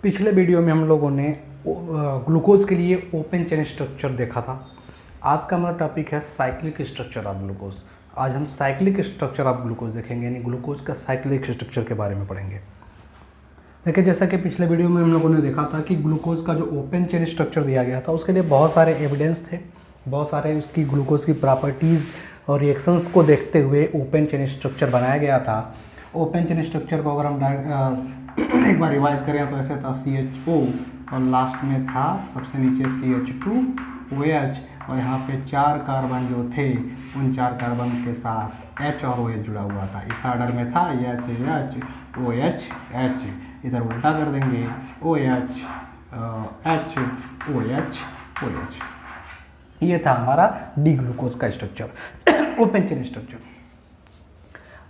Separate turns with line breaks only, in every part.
पिछले वीडियो में हम लोगों ने ग्लूकोज के लिए ओपन चेन स्ट्रक्चर देखा था। आज का हमारा टॉपिक है साइक्लिक स्ट्रक्चर ऑफ ग्लूकोज। आज हम साइक्लिक स्ट्रक्चर ऑफ ग्लूकोज देखेंगे, यानी ग्लूकोज का साइक्लिक स्ट्रक्चर के बारे में पढ़ेंगे। देखिए, जैसा कि पिछले वीडियो में हम लोगों ने देखा था कि ग्लूकोज का जो ओपन चेन स्ट्रक्चर दिया गया था उसके लिए बहुत सारे एविडेंस थे, बहुत सारे उसकी ग्लूकोज की प्रॉपर्टीज़ और रिएक्शंस को देखते हुए ओपन चेन स्ट्रक्चर बनाया गया था। ओपन चेन स्ट्रक्चर को अगर हम एक बार रिवाइज करें तो ऐसे था CHO और लास्ट में था सबसे नीचे CH2OH और यहाँ पे 4 कार्बन जो थे उन 4 कार्बन के साथ H और OH जुड़ा हुआ था। इस ऑर्डर में था H OH H, इधर उल्टा कर देंगे OH H OH OH। ये था हमारा डी ग्लूकोज का स्ट्रक्चर, ओपन चेन स्ट्रक्चर।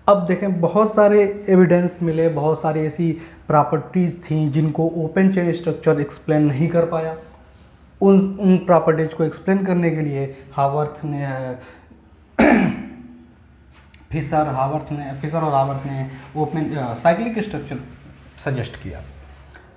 अब देखें, बहुत सारे एविडेंस मिले, बहुत सारी ऐसी प्रॉपर्टीज़ थी जिनको ओपन चेन स्ट्रक्चर एक्सप्लेन नहीं कर पाया। उन प्रॉपर्टीज़ को एक्सप्लेन करने के लिए फिशर और हावर्थ ने ओपन साइक्लिक स्ट्रक्चर सजेस्ट किया।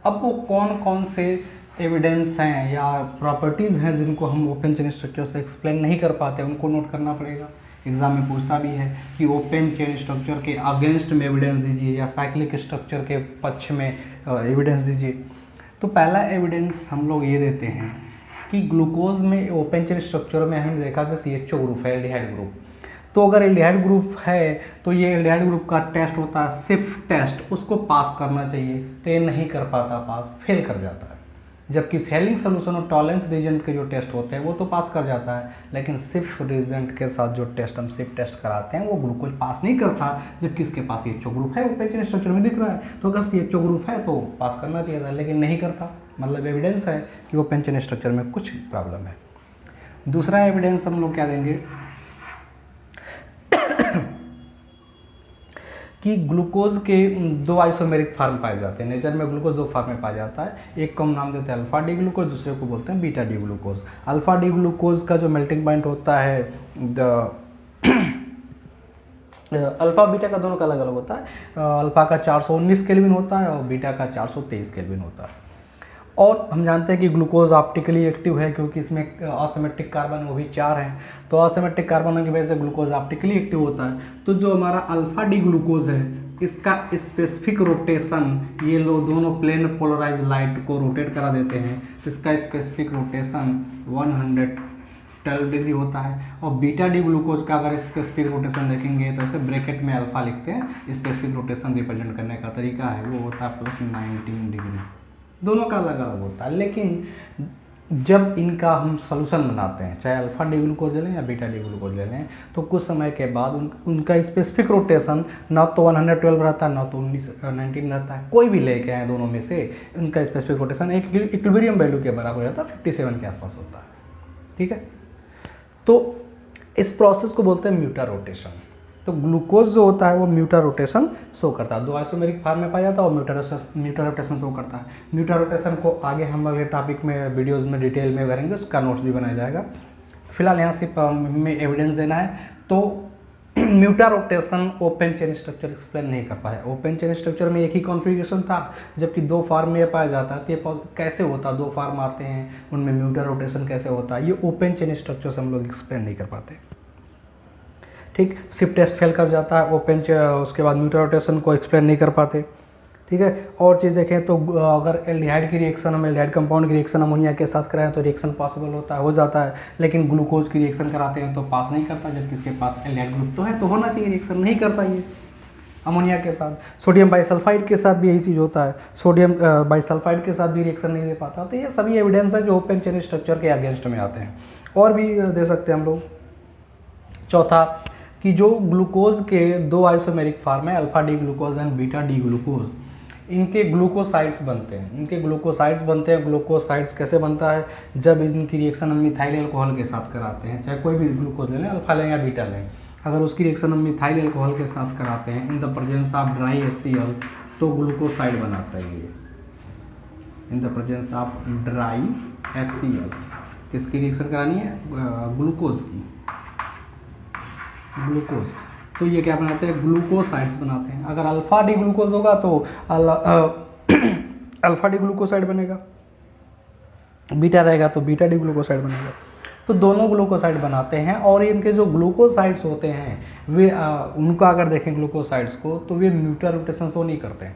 अब वो कौन कौन से एविडेंस हैं या प्रॉपर्टीज़ हैं जिनको हम ओपन चेन स्ट्रक्चर से एक्सप्लेन नहीं कर पाते, उनको नोट करना पड़ेगा। एग्जाम में पूछता भी है कि ओपन चेन स्ट्रक्चर के अगेंस्ट में एविडेंस दीजिए या साइक्लिक स्ट्रक्चर के पक्ष में एविडेंस दीजिए। तो पहला एविडेंस हम लोग ये देते हैं कि ग्लूकोज में ओपन चेन स्ट्रक्चर में हमने देखा कि CHO ग्रुप है, एल्डिहाइड ग्रुप। तो अगर एल्डिहाइड ग्रुप है तो ये एल्डिहाइड ग्रुप का टेस्ट होता है सिफ टेस्ट, उसको पास करना चाहिए, तो ये नहीं कर पाता पास, फेल कर जाता है। जबकि फेलिंग सोल्यूशन और टॉलरेंस रीजेंट के जो टेस्ट होते हैं वो तो पास कर जाता है, लेकिन सिफ रीजेंट के साथ जो टेस्ट हम सिफ टेस्ट कराते हैं वो ग्लूकोज पास नहीं करता, जबकि इसके पास CHO ग्रुप है, ओपन चेन स्ट्रक्चर में दिख रहा है। तो अगर CHO ग्रुप है तो पास करना चाहिए था, लेकिन नहीं करता, मतलब एविडेंस है कि ओपन चेन स्ट्रक्चर में कुछ प्रॉब्लम है। दूसरा एविडेंस हम लोग क्या देंगे कि ग्लूकोज के 2 आइसोमेरिक फार्म पाए जाते हैं। नेचर में ग्लूकोज 2 फार्म में पाया जाता है। एक को हम नाम देते हैं अल्फा डी ग्लूकोज, दूसरे को बोलते हैं beta D glucose. Alpha D glucose का जो मेल्टिंग पॉइंट होता है अल्फा बीटा का दोनों का अलग अलग होता है। अल्फा का 419 केल्विन होता है और बीटा का 423 केल्विन होता है। और हम जानते हैं कि ग्लूकोज ऑप्टिकली एक्टिव है क्योंकि इसमें असिमेट्रिक कार्बन वो भी 4 हैं, तो असिमेट्रिक कार्बनों की वजह से ग्लूकोज ऑप्टिकली एक्टिव होता है। तो जो हमारा अल्फा डी ग्लूकोज है इसका स्पेसिफिक रोटेशन, ये लोग दोनों प्लेन पोलराइज लाइट को रोटेट करा देते हैं, इसका स्पेसिफिक रोटेशन 112 डिग्री होता है। और बीटा डी ग्लूकोज का अगर स्पेसिफिक रोटेशन देखेंगे तो ऐसे ब्रैकेट में अल्फा लिखते हैं, स्पेसिफिक रोटेशन रिप्रेजेंट करने का तरीका है वो होता है +19 डिग्री। दोनों का अलग अलग होता है, लेकिन जब इनका हम सोल्यूशन बनाते हैं, चाहे अल्फा डी ग्लूकोज ले लें या बीटा डी ग्लूकोज ले लें, तो कुछ समय के बाद उनका स्पेसिफिक रोटेशन ना तो 112 रहता है ना तो 19 रहता है। कोई भी लेके आए दोनों में से उनका स्पेसिफिक रोटेशन एक इक्विलिब्रियम वैल्यू के बराबर हो जाता है, 57 के आसपास होता है। ठीक है, तो इस प्रोसेस को बोलते हैं म्यूटा रोटेशन। तो ग्लूकोज जो होता है वो म्यूटा रोटेशन शो करता है, 2 आइसोमेरिक फार्म में पाया जाता है और म्यूटा रोटेशन शो करता है। म्यूटा रोटेशन को आगे हम अगले टॉपिक में वीडियोस में डिटेल में करेंगे, उसका नोट्स भी बनाया जाएगा। फिलहाल यहाँ सिर्फ हमें एविडेंस देना है। तो mutarotation open chain structure explain नहीं कर पाया। ओपन चेन स्ट्रक्चर में एक ही कॉन्फ़िगरेशन था, जबकि 2 फार्म में पाया जाता है, तो ये कैसे होता, 2 फार्म आते हैं उनमें म्यूटा रोटेशन कैसे होता है, ये ओपन चेन स्ट्रक्चर से हम लोग एक्सप्लेन नहीं कर पाते। ठीक, सिफ टेस्ट फेल कर जाता है उसके बाद म्यूटा रोटेशन को एक्सप्लेन नहीं कर पाते। ठीक है, और चीज़ देखें तो अगर एल्डिहाइड की रिएक्शन, हम एल्डिहाइड कंपाउंड की रिएक्शन अमोनिया के साथ कराएं तो रिएक्शन पॉसिबल होता है, हो जाता है, लेकिन ग्लूकोज की रिएक्शन कराते हैं तो पास नहीं करता, जबकि इसके पास एल्डिहाइड ग्रुप तो है, तो होना चाहिए, रिएक्शन नहीं करता ये अमोनिया के साथ। सोडियम बाइसल्फाइड के साथ भी यही चीज़ होता है, सोडियम बाइसल्फाइड के साथ भी रिएक्शन नहीं दे पाता। तो ये सभी एविडेंस है जो ओपन चेन स्ट्रक्चर के अगेंस्ट में आते हैं। और भी दे सकते हैं हम लोग। चौथा कि जो ग्लूकोज के 2 आइसोमेरिक फार्म है, alpha D glucose and beta D glucose, इनके ग्लूकोसाइड्स बनते हैं। ग्लूकोसाइड्स कैसे बनता है, जब इनकी रिएक्शन हम मिथाइल अल्कोहल के साथ कराते हैं, चाहे कोई भी ग्लूकोज ले लें, अल्फा लें या बीटा लें, अगर उसकी रिएक्शन हम मिथाइल अल्कोहल के साथ कराते हैं in the presence of dry HCl, तो ग्लूकोसाइड बनाता है ये, in the presence of dry HCl। किसकी रिएक्शन करानी है, ग्लूकोज की, ग्लूकोज। तो ये क्या बनाते हैं, ग्लूकोसाइड्स बनाते हैं। अगर अल्फा डी ग्लूकोज होगा तो अल्फा डी ग्लूकोसाइड बनेगा, बीटा रहेगा तो बीटा डी ग्लूकोसाइड बनेगा। तो दोनों ग्लूकोसाइड बनाते हैं और इनके जो ग्लूकोसाइड्स होते हैं वे उनका अगर देखें ग्लूकोसाइड्स को तो वे म्यूटर रोटेशन शो नहीं करते हैं,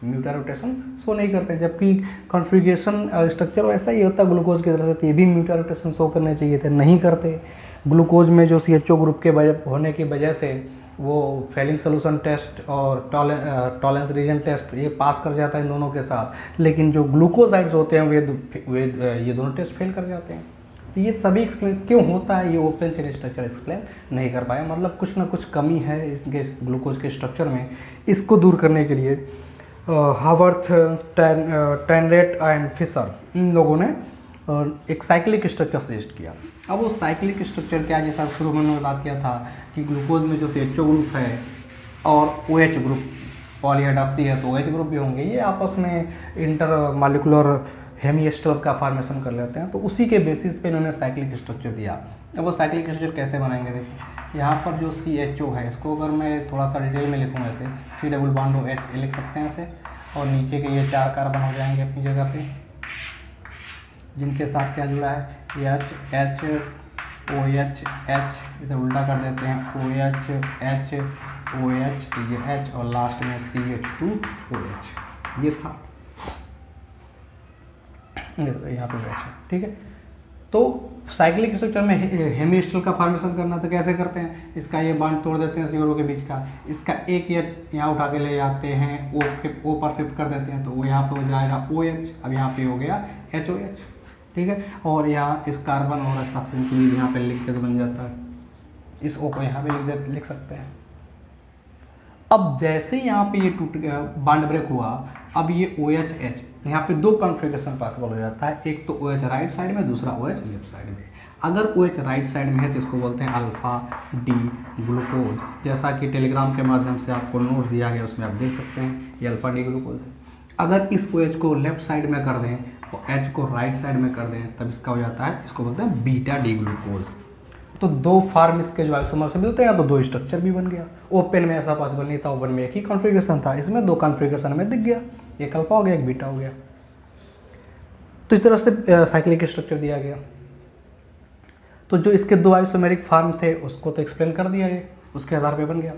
म्यूटर रोटेशन शो नहीं करते, जबकि कॉन्फ़िगरेशन स्ट्रक्चर वैसा ही होता है ग्लूकोज की तरह से, तो ये भी म्यूटर रोटेशन शो करने चाहिए थे, नहीं करते। ग्लूकोज में जो CHO ग्रुप के होने की वजह से वो फेलिंग सोल्यूशन टेस्ट और टॉलेंस रीजन टेस्ट ये पास कर जाता है इन दोनों के साथ, लेकिन जो ग्लूकोसाइड्स होते हैं वे ये दोनों टेस्ट फेल कर जाते हैं। तो ये सभी एक्सप्लेन क्यों होता है, ये ओपन चेन स्ट्रक्चर एक्सप्लेन नहीं कर पाया, मतलब कुछ ना कुछ कमी है इनके ग्लूकोज के स्ट्रक्चर में। इसको दूर करने के लिए हावर्थ, टैनरेट एंड फिशर इन लोगों ने एक साइक्लिक स्ट्रक्चर सजेस्ट किया। अब वो साइक्लिक स्ट्रक्चर क्या, जैसा शुरू में मैंने बात किया था कि ग्लूकोज में जो CHO ग्रुप है और OH ग्रुप, पॉलीहाइड्रॉक्सी है तो OH ग्रुप भी होंगे, ये आपस में इंटर मालिकुलर हेमिएस्टर का फॉर्मेशन कर लेते हैं, तो उसी के बेसिस पे इन्होंने साइक्लिक स्ट्रक्चर दिया। अब वो साइक्लिक स्ट्रक्चर कैसे बनाएंगे, देखिए यहाँ पर जो CHO है इसको अगर मैं थोड़ा सा डिटेल में लिखूँ ऐसे C+OH लिख सकते हैं ऐसे, और नीचे के ये 4 कार्बन हो जाएंगे अपनी जगह पे, जिनके साथ क्या जुड़ा है H H OH H, इधर उल्टा कर देते हैं OH H OH ये H और लास्ट में CH2OH, ये था यहाँ पे बैच है, ठीक है। तो साइक्लिक स्ट्रक्चर में हेमिएस्टर का फॉर्मेशन करना तो कैसे करते हैं, इसका ये बॉन्ड तोड़ देते हैं C और O के बीच का, इसका एक H यहाँ उठा के ले जाते हैं O पर शिफ्ट कर देते हैं, तो वो यहाँ पे हो जाएगा OH, अब यहाँ पे हो गया HOH, ठीक है। और यहाँ इस कार्बन और सब्सटेंस के लिए यहाँ पे लिंकेज बन जाता है, इस O को यहाँ पे लिख सकते हैं। अब जैसे यहाँ पे ये टूट गया, बॉन्ड ब्रेक हुआ, अब ये OH H, यहाँ पे 2 कॉन्फ़िगरेशन पॉसिबल हो जाता है, एक तो OH राइट साइड में, दूसरा OH लेफ्ट साइड में। अगर OH राइट साइड में है तो इसको बोलते हैं अल्फा डी ग्लूकोज, जैसा कि टेलीग्राम के माध्यम से आपको नोट्स दिया गया उसमें आप देख सकते हैं, ये अल्फा डी ग्लूकोज है। अगर इस OH को लेफ्ट साइड में कर दें और H को राइट साइड में कर दें तब इसका हो जाता है, इसको बोलते हैं बीटा डी ग्लूकोज। तो 2 फॉर्म इसके जो आइसोमर से मिलते हैं तो 2 स्ट्रक्चर भी बन गया। ओपन में ऐसा पॉसिबल नहीं था, ओपन में एक ही कॉन्फ़िगरेशन था, इसमें 2 कॉन्फ़िगरेशन में दिख गया, एक अल्फा हो गया एक बीटा हो गया। तो इस तरह से साइक्लिक स्ट्रक्चर दिया गया। तो जो इसके 2 आइसोमेरिक फॉर्म थे उसको तो एक्सप्लेन कर दिया, ये उसके आधार पे बन गया।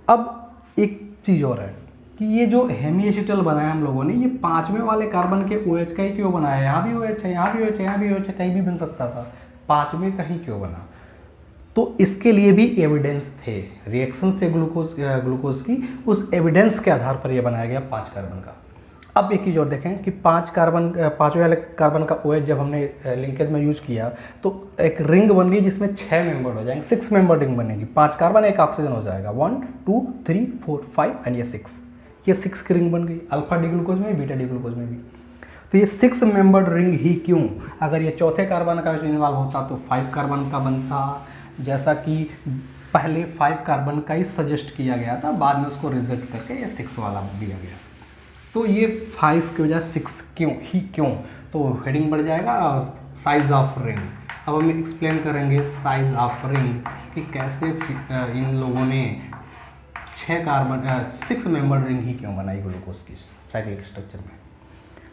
अब एक चीज़ और है कि ये जो हेमिएसिटल बनाया हम लोगों ने, ये 5वें वाले कार्बन के OH का ही क्यों बनाया, यहाँ भी OH है, यहाँ भी OH है, यहाँ भी OH है, कहीं भी बन सकता था, 5वें का ही क्यों बना। तो इसके लिए भी एविडेंस थे, रिएक्शन थे ग्लूकोज की, उस एविडेंस के आधार पर यह बनाया गया 5 कार्बन का। अब एक चीज़ और देखें कि 5वें वाले कार्बन का OH जब हमने लिंकेज में यूज किया तो एक रिंग बन गई जिसमें 6 मेंबर हो जाएंगे, 6 मेंबर रिंग बनेगी, 5 कार्बन 1 ऑक्सीजन हो जाएगा, 1 2 3 4 5 एंड ये 6, ये 6 की रिंग बन गई, अल्फा डी ग्लूकोज में बीटा डी ग्लूकोज में भी। तो ये 6 मेंबर्ड रिंग ही क्यों, अगर ये चौथे कार्बन का इन्वॉल्व होता तो 5 कार्बन का बनता, जैसा कि पहले 5 कार्बन का ही सजेस्ट किया गया था, बाद में उसको रिजेक्ट करके ये 6 वाला दिया गया। तो ये 5 की वजह 6 क्यों, तो हेडिंग बढ़ जाएगा साइज ऑफ रिंग। अब हम एक्सप्लेन करेंगे साइज ऑफ रिंग कि कैसे इन लोगों ने 6 मेंबर रिंग ही क्यों बनाई ग्लूकोज की साइक्लिक स्ट्रक्चर में।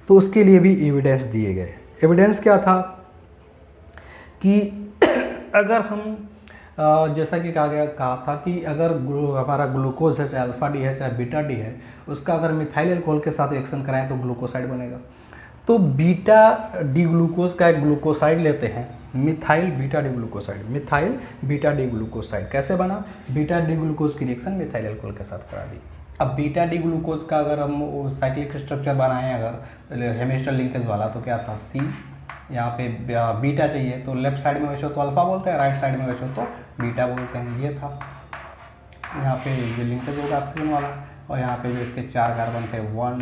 तो उसके लिए भी एविडेंस दिए गए। एविडेंस क्या था कि अगर हम जैसा कि कहा था कि अगर हमारा ग्लूकोज है, चाहे अल्फा डी है चाहे बीटा डी है, उसका अगर मिथाइल अल्कोहल के साथ रिएक्शन कराएं तो ग्लूकोसाइड बनेगा। तो बीटा डी ग्लूकोज का एक ग्लूकोसाइड लेते हैं, methyl beta D glucoside, methyl beta D glucoside कैसे बना, बीटा डी ग्लूकोज की रिएक्शन मिथाइल अल्कोहल के साथ करा दी। अब बीटा डी ग्लूकोज का अगर हम साइक्लिक स्ट्रक्चर बनाएं अगर हेमिएस्टर लिंकेज वाला, तो क्या था सी, यहाँ पे बीटा चाहिए तो लेफ्ट साइड में वैसे तो अल्फा बोलते हैं, राइट साइड में वैसे तो बीटा बोलते हैं, ये था। यहाँ पे ये लिंकेज होगा ऑक्सीजन वाला, और यहाँ पे जो इसके 4 कार्बन थे 1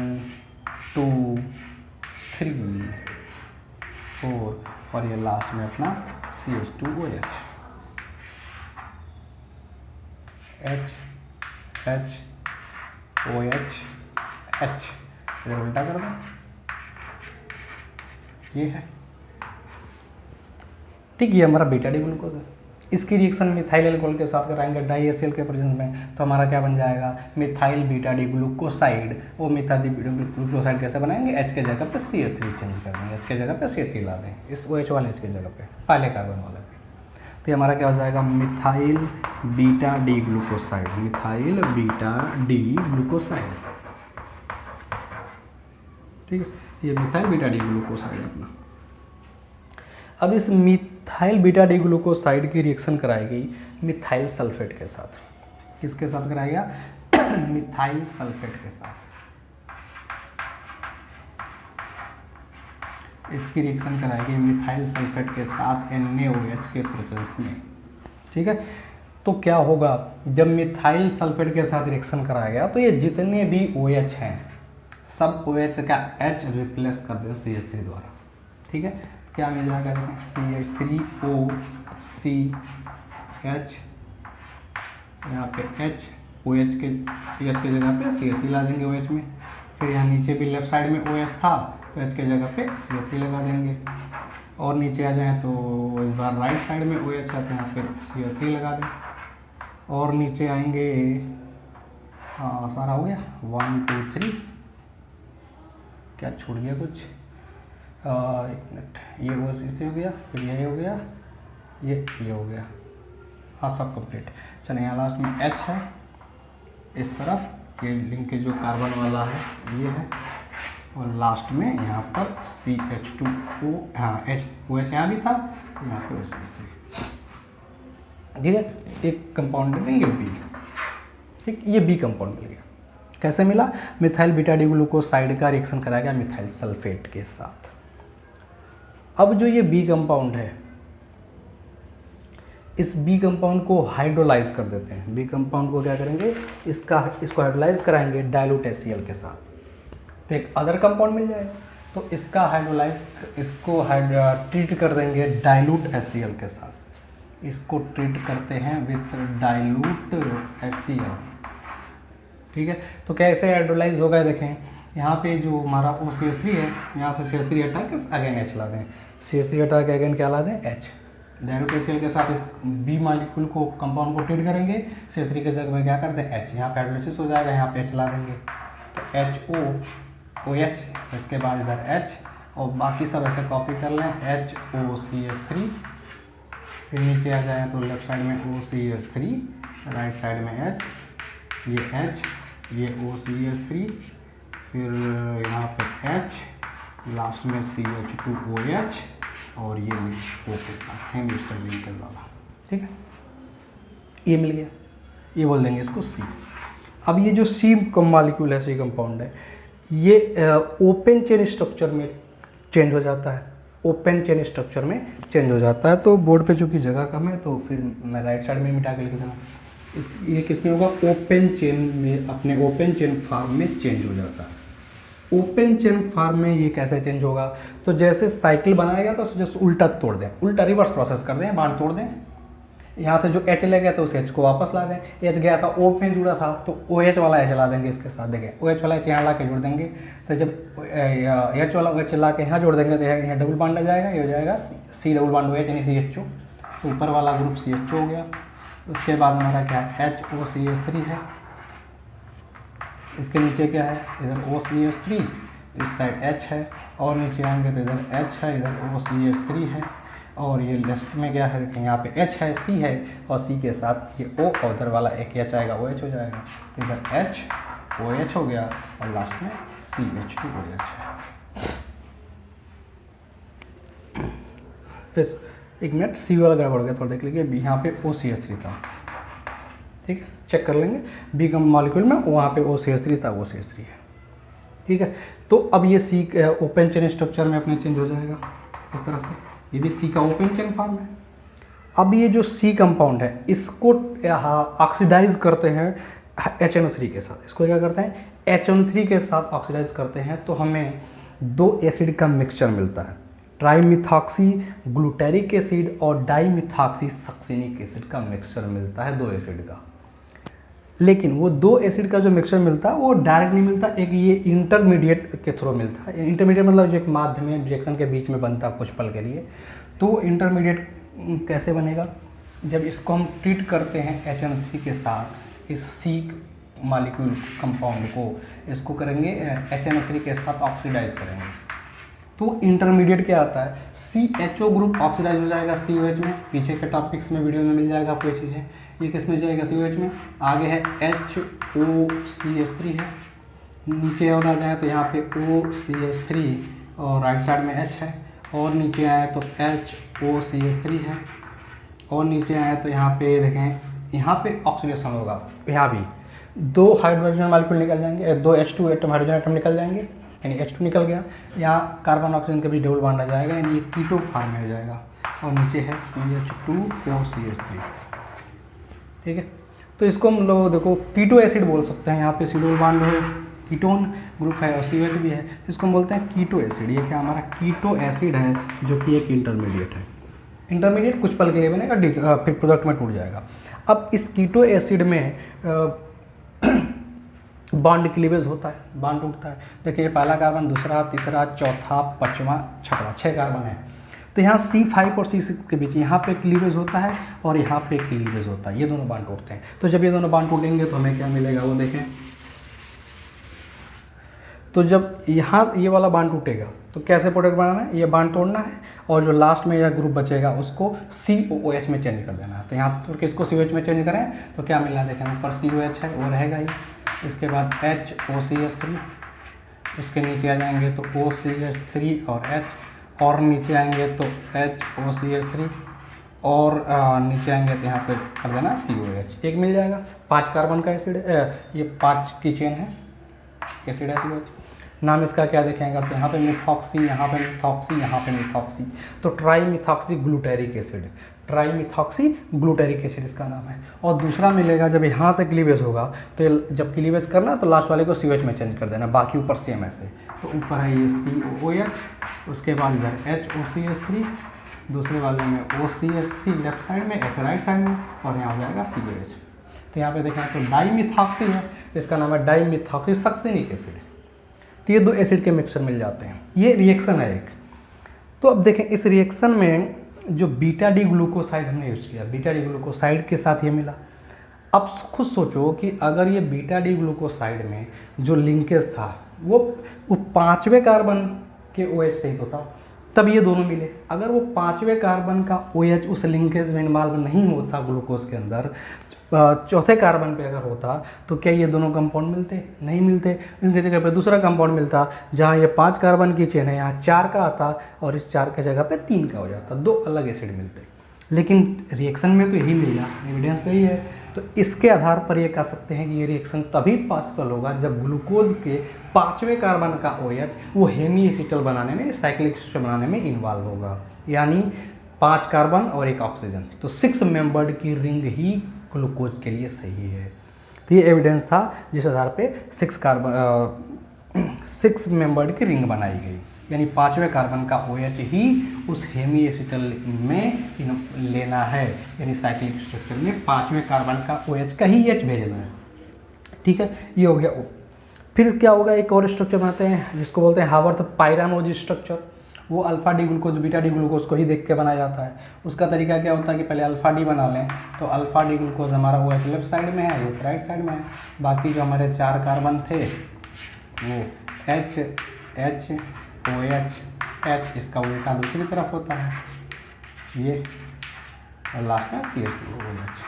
2 3 4 और ये लास्ट में अपना CH2OH, H OH H, इधर उल्टा कर दो, ये है ठीक, ये हमारा बीटा डी ग्लूकोज है। इसकी रिएक्शन मिथाइल अल्कोहल के साथ कराएंगे डाईएसीएल के प्रेजेंस में, तो हमारा क्या बन जाएगा मिथाइल बीटा डी ग्लूकोसाइड। वो मिथाइल ग्लूकोसाइड कैसे बनाएंगे, H के जगह पे CH3 चेंज कर देंगे, H के जगह पे CH3 ला देंगे इस OH वाले H के जगह पे पहले कार्बन वाले पे। तो ये हमारा क्या हो जाएगा methyl beta D glucoside, methyl beta D glucoside. ठीक है, ये मिथाइल बीटा डी ग्लूकोसाइड है अपना। अब इस मिथाइल बीटा डी ग्लूकोसाइड की रिएक्शन कराएगी मिथाइल सल्फेट के साथ। किसके साथ कराएगा मिथाइल सल्फेट के साथ। इसकी रिएक्शन कराएगी मिथाइल सल्फेट के साथ NaOH के प्रेजेंस में। ठीक है, तो क्या होगा जब मिथाइल सल्फेट के साथ रिएक्शन कराया गया तो ये जितने भी OH हैं सब OH का H रिप्लेस कर दें CH3 द्वारा। ठीक है, क्या मिल जाएगा CH3O CH, यहाँ पे H OH के जगह पे CH3 ला देंगे OH में। फिर यहाँ नीचे भी लेफ्ट साइड में OH था तो H के जगह पे CH3 लगा देंगे। और नीचे आ जाए तो इस बार राइट साइड में OH है तो यहाँ पे CH3 लगा दें। और नीचे आएंगे, हाँ सारा हो गया 1 2 3, क्या छूट गया कुछ, एक मिनट, ये OH हो गया, फिर ये हो गया, ये हो गया, हाँ सब कंप्लीट। चलिए यहाँ लास्ट में H है इस तरफ, ये लिंकेज जो कार्बन वाला है ये है, और लास्ट में यहाँ पर CH2O, हाँ OH यहाँ भी था, यहाँ पे OH। ठीक है, एक कंपाउंड देंगे B। ठीक, ये B कंपाउंड मिल गया। कैसे मिला, मिथाइल बीटा डी ग्लूकोसाइड का रिएक्शन कराया गया मिथाइल सल्फेट के साथ। अब जो ये B कंपाउंड है, इस B कंपाउंड को हाइड्रोलाइज कर देते हैं। B कंपाउंड को क्या करेंगे, इसको हाइड्रोलाइज कराएंगे डाइल्यूट HCl के साथ, तो एक अदर कंपाउंड मिल जाएगा। तो इसका इसको ट्रीट कर देंगे डाइल्यूट HCl के साथ। इसको ट्रीट करते हैं विथ डाइल्यूट HCl। ठीक है, तो कैसे हाइड्रोलाइज होगा देखें, यहाँ पे जो हमारा OCH3 है, यहाँ से CH3 हटा के अगेन H ला दें, CH3 हटा के अगेन क्या ला दें H। डाइल्यूट HCl के साथ इस B मालिक्यूल को कंपाउंड को ट्रीट करेंगे, CH3 के जगह में क्या करते हैं H, यहाँ पे हाइड्रोलाइसिस हो जाएगा, यहाँ पे H ला देंगे तो HOOH, इसके बाद इधर H, और बाकी सब ऐसे कॉपी कर लें HOCH3, फिर नीचे आ जाए तो लेफ्ट साइड में OCH3, राइट साइड में H, ये H, ये OCH3, फिर यहाँ पे H, लास्ट में CH2OH, और ये O के साथ है मिस्टर लिंकेज वाला। ठीक है, ये मिल गया, ये बोल देंगे इसको C। अब ये जो C मॉलिक्यूल है, C कंपाउंड है, ये ओपन चेन स्ट्रक्चर में चेंज हो जाता है, ओपन चेन स्ट्रक्चर में चेंज हो जाता है। तो बोर्ड पे चूँकि जगह कम है तो फिर मैं राइट साइड में मिटा के लिख देना। ये किसमें होगा, ओपन चेन में, अपने ओपन चेन फॉर्म में चेंज हो जाता है। ओपन चेन फॉर्म में ये कैसे चेंज होगा, तो जैसे साइकिल बनाएगा तो जैसे उल्टा तोड़ दें, उल्टा रिवर्स प्रोसेस कर दें, बांध तोड़ दें। यहाँ से जो H ले गया तो उस H को वापस ला दें, H गया था O में जुड़ा था तो OH वाला H ला देंगे इसके साथ। देखें OH वाला H यहाँ ला के जोड़ देंगे, तो जब H वाला OH ला के यहाँ जोड़ देंगे तो यहाँ डबल बॉन्ड आ जाएगा, ये हो जाएगा C डबल बॉन्ड OH यानी CHO। तो ऊपर वाला ग्रुप CHO हो गया। उसके बाद हमारा क्या है, HOCH3 है, इसके नीचे क्या है, इधर OCH3, इस साइड H है, और नीचे आएंगे तो इधर H है, इधर OCH3 है, और ये लेफ्ट में क्या है, देखें यहाँ पे H है, C है, और C के साथ ये O, और उधर वाला एक H आएगा, OH हो जाएगा। तो इधर H OH हो गया, और लास्ट में CH2OH है। फिर एक मिनट, C वाला गड़बड़ गया, थोड़ा देख लीजिए, यहाँ पे OCH3 था। ठीक है, चेक कर लेंगे, B का मॉलिक्यूल में वहाँ पे OCH3 था, OCH3 है। ठीक है, तो अब ये C ओपन चेन स्ट्रक्चर में अपने चेंज हो जाएगा इस तरह से, ये भी C का ओपन चेन फॉर्म है। अब ये जो C कंपाउंड है इसको ऑक्सीडाइज करते हैं HNO3 के साथ। इसको क्या करते हैं, HNO3 के साथ ऑक्सीडाइज करते हैं, तो हमें दो एसिड का मिक्सचर मिलता है, ट्राईमिथॉक्सी ग्लूटेरिक एसिड और डाईमिथॉक्सी सक्सिनिक एसिड का मिक्सचर मिलता है, दो एसिड का। लेकिन वो दो एसिड का जो मिक्सचर मिलता है वो डायरेक्ट नहीं मिलता, एक ये इंटरमीडिएट के थ्रू मिलता है। इंटरमीडिएट मतलब जो एक माध्यमिक रिएक्शन के बीच में बनता है कुछ पल के लिए। तो इंटरमीडिएट कैसे बनेगा, जब इसको हम ट्रीट करते हैं HNO3 के साथ, इस C मालिक्यूल कंपाउंड को इसको करेंगे HNO3 के साथ ऑक्सीडाइज करेंगे, तो इंटरमीडिएट क्या आता है, CHO ग्रुप ऑक्सीडाइज हो जाएगा COH में। पीछे के टॉपिक्स में वीडियो में मिल जाएगा आपको ये चीज़ें। ये किस में जाएगा, COH में। आगे है HOCH3 है, नीचे और आ जाए तो यहाँ पे OCH3 और राइट साइड में H है, और नीचे आए तो HOCH3 है, और नीचे आए तो यहाँ पे देखें, यहाँ पे ऑक्सीडेशन होगा। यहाँ भी 2 हाइड्रोजन मॉलिक्यूल निकल जाएंगे, 2 H2 एटम हाइड्रोजन एटम निकल जाएंगे, यानी H2 निकल गया। यहाँ कार्बन ऑक्सीजन के बीच डबल बॉन्ड आ जाएगा, यानी ये कीटो फॉर्म में हो जाएगा, और नीचे है CH2OCH3। ठीक है, तो इसको हम लोग देखो कीटो एसिड बोल सकते हैं। यहाँ पे C डबल बॉन्ड है, कीटोन ग्रुप है और CH भी है, इसको हम बोलते हैं कीटो एसिड। ये क्या हमारा कीटो एसिड है, जो कि एक इंटरमीडिएट है। इंटरमीडिएट कुछ पल के लिए बनेगा, फिर प्रोडक्ट में टूट जाएगा। अब इस कीटो एसिड में बॉन्ड क्लीवेज होता है, बॉन्ड टूटता है। देखिए पहला कार्बन, दूसरा, तीसरा, चौथा, पाँचवा, छठवां, 6 कार्बन है। तो यहाँ C5 और C6 के बीच यहाँ पे क्लीवेज होता है और यहाँ पे क्लीवेज होता है, ये दोनों बॉन्ड टूटते हैं। तो जब ये दोनों बॉन्ड टूटेंगे तो हमें क्या मिलेगा वो देखें। तो जब यहाँ ये वाला बॉन्ड टूटेगा तो कैसे प्रोडक्ट बनाना है, ये बॉन्ड तोड़ना है, और जो लास्ट में यह ग्रुप बचेगा उसको COOH में चेंज कर देना है। तो यहाँ तोड़ के इसको COH में चेंज करें तो क्या मिलना है, देखें ऊपर COH है वो रहेगा ही, इसके बाद HOCH3, इसके नीचे आ जाएंगे तो OCH3 और H, और नीचे आएंगे तो HOCH3, और नीचे आएंगे तो यहाँ पे कर देना COH, एक मिल जाएगा। 5 कार्बन का एसिड है, ये 5 की चेन है, एसिड है COH। नाम इसका क्या देखेंगे तो यहाँ पे मिथॉक्सी, यहाँ पे मिथॉक्सी, यहाँ पे मिथॉक्सी, तो trimethoxy glutaric acid, trimethoxy glutaric acid इसका नाम है। और दूसरा मिलेगा जब यहाँ से क्लीवेज होगा, तो जब क्लीवेज करना तो लास्ट वाले को COH में चेंज कर देना, बाकी ऊपर सेम ऐसे। तो ऊपर है ये COOH, उसके बाद इधर HOCH3, दूसरे वाले में OCH3 लेफ्ट साइड में, H राइट साइड में, और यहाँ हो जाएगा COH। तो यहाँ पे देखें तो डाईमिथॉक्सी है, इसका नाम है डाईमिथॉक्सी सक्सिनिक एसिड। तो ये 2 एसिड के मिक्सचर मिल जाते हैं, ये रिएक्शन है एक। तो अब देखें इस रिएक्शन में जो बीटा डी ग्लूकोसाइड हमने यूज़ किया, बीटा डी ग्लूकोसाइड के साथ ये मिला। अब खुद सोचो कि अगर ये बीटा डी ग्लूकोसाइड में जो लिंकेज था वो 5वें कार्बन के OH सहित होता, तब ये दोनों मिले। अगर वो 5वें कार्बन का OH उस लिंकेज में इन्वॉल्व नहीं होता ग्लूकोज के अंदर, चौथे कार्बन पे अगर होता, तो क्या ये दोनों कंपाउंड मिलते, नहीं मिलते। इनके जगह पे दूसरा कंपाउंड मिलता, जहाँ ये 5 कार्बन की चेन है यहाँ 4 का आता, और इस 4 के जगह पे 3 का हो जाता, 2 अलग एसिड मिलते। लेकिन रिएक्शन में तो यही मिला, एविडेंस तो यही है। तो इसके आधार पर ये कह सकते हैं कि ये रिएक्शन तभी पॉसिबल होगा जब ग्लूकोज के 5वें कार्बन का OH वो हेमी एसिटल बनाने में, साइक्लिक एसिड बनाने में इन्वॉल्व होगा, यानी 5 कार्बन और 1 ऑक्सीजन। तो 6 मेंबर्ड की रिंग ही ग्लूकोज के लिए सही है। तो ये एविडेंस था जिस आधार पे 6 मेंबर्ड की रिंग बनाई गई, यानी 5वें कार्बन का OH ही उस हेमी एसिटल में लेना है, यानी साइक्लिक स्ट्रक्चर में 5वें कार्बन का OH का ही H भेजना है। ठीक है, ये हो गया O। फिर क्या होगा, एक और स्ट्रक्चर बनाते हैं जिसको बोलते हैं हावर्थ पायरानोज स्ट्रक्चर। वो alpha D glucose beta D glucose को ही देख के बनाया जाता है। उसका तरीका क्या होता है कि पहले अल्फा डी बना लें, तो अल्फा डी ग्लूकोज हमारा OH लेफ्ट साइड में है, ये राइट साइड में है। बाकी जो हमारे 4 कार्बन थे वो H OH H, इसका उल्टा दूसरी तरफ होता है ये, और लास्ट में CH2OH,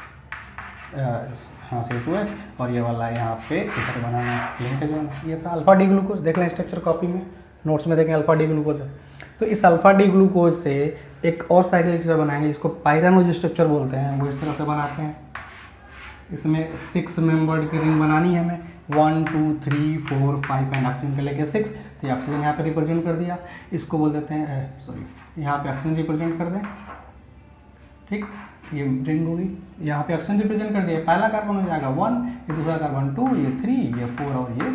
हाँ CH2OH, और ये वाला यहाँ पे इधर बनाना लिंकेज बनाना। ये था अल्फा डी ग्लूकोज, देख लें स्ट्रक्चर कॉपी में, नोट्स में देखें अल्फा डी ग्लूकोज है। तो इस अल्फा डी ग्लूकोज से एक और साइक्लिक स्ट्रक्चर बनाएंगे जिसको पायरानोज स्ट्रक्चर बोलते हैं, वो इस तरह से बनाते हैं। इसमें 6 मेंबर्ड की रिंग बनानी है हमें, 1 2 3 4 5 एंड ऑक्सीजन के लेके 6। तो ऑक्सीजन यहाँ पे रिप्रेजेंट कर दिया, इसको बोल देते हैं सॉरी यहाँ पे ऑक्सीजन रिप्रेजेंट कर दें, ठीक, ये रिंग होगी, यहाँ पे ऑक्सीजन रिप्रेजेंट कर दिया। पहला कार्बन हो जाएगा 1, ये दूसरा कार्बन 2, ये 3, ये 4 और ये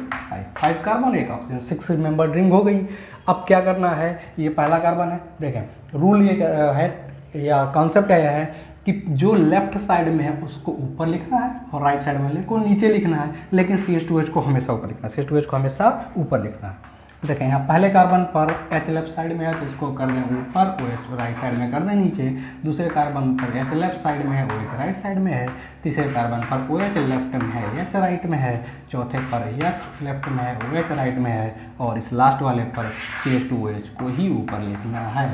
5 कार्बन 1 ऑक्सीजन, 6 मेंबर्ड रिंग हो गई। अब क्या करना है, ये पहला कार्बन है, देखें रूल ये है या कॉन्सेप्ट आया है कि जो लेफ्ट साइड में है उसको ऊपर लिखना है और राइट साइड वाले को नीचे लिखना है, लेकिन CH2H को हमेशा ऊपर लिखना है, CH2H को हमेशा ऊपर लिखना है। देखें यहाँ पहले कार्बन पर H लेफ्ट साइड में है तो इसको कर दें ऊपर, OH राइट साइड में कर दें नीचे। दूसरे कार्बन पर H लेफ्ट साइड में है, OH राइट साइड में है। तीसरे कार्बन पर OH लेफ्ट में है, H राइट में है। चौथे पर H लेफ्ट में है, OH राइट में है। और इस लास्ट वाले पर CH2OH को ही ऊपर लिखना है,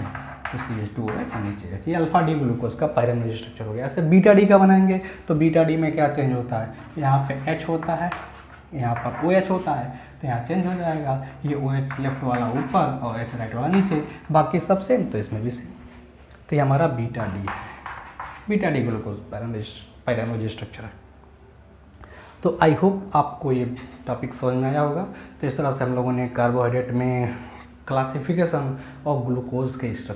तो CH2OH नीचे। ऐसे अल्फा डी ग्लूकोज का पायरामिड स्ट्रक्चर हो गया। ऐसे बीटा डी का बनाएंगे तो बीटा डी में क्या चेंज होता है, यहाँ पे H होता है, यहाँ पर OH होता है, तो यहाँ चेंज हो जाएगा, ये OH लेफ्ट वाला ऊपर और H राइट वाला नीचे, बाकी सब सेम तो इसमें भी सेम। तो ये हमारा बीटा डी है, beta D glucose pyramid structure है। तो आई होप आपको ये टॉपिक समझ में आया होगा। तो इस तरह से हम लोगों ने कार्बोहाइड्रेट में क्लासिफिकेशन और ग्लूकोज के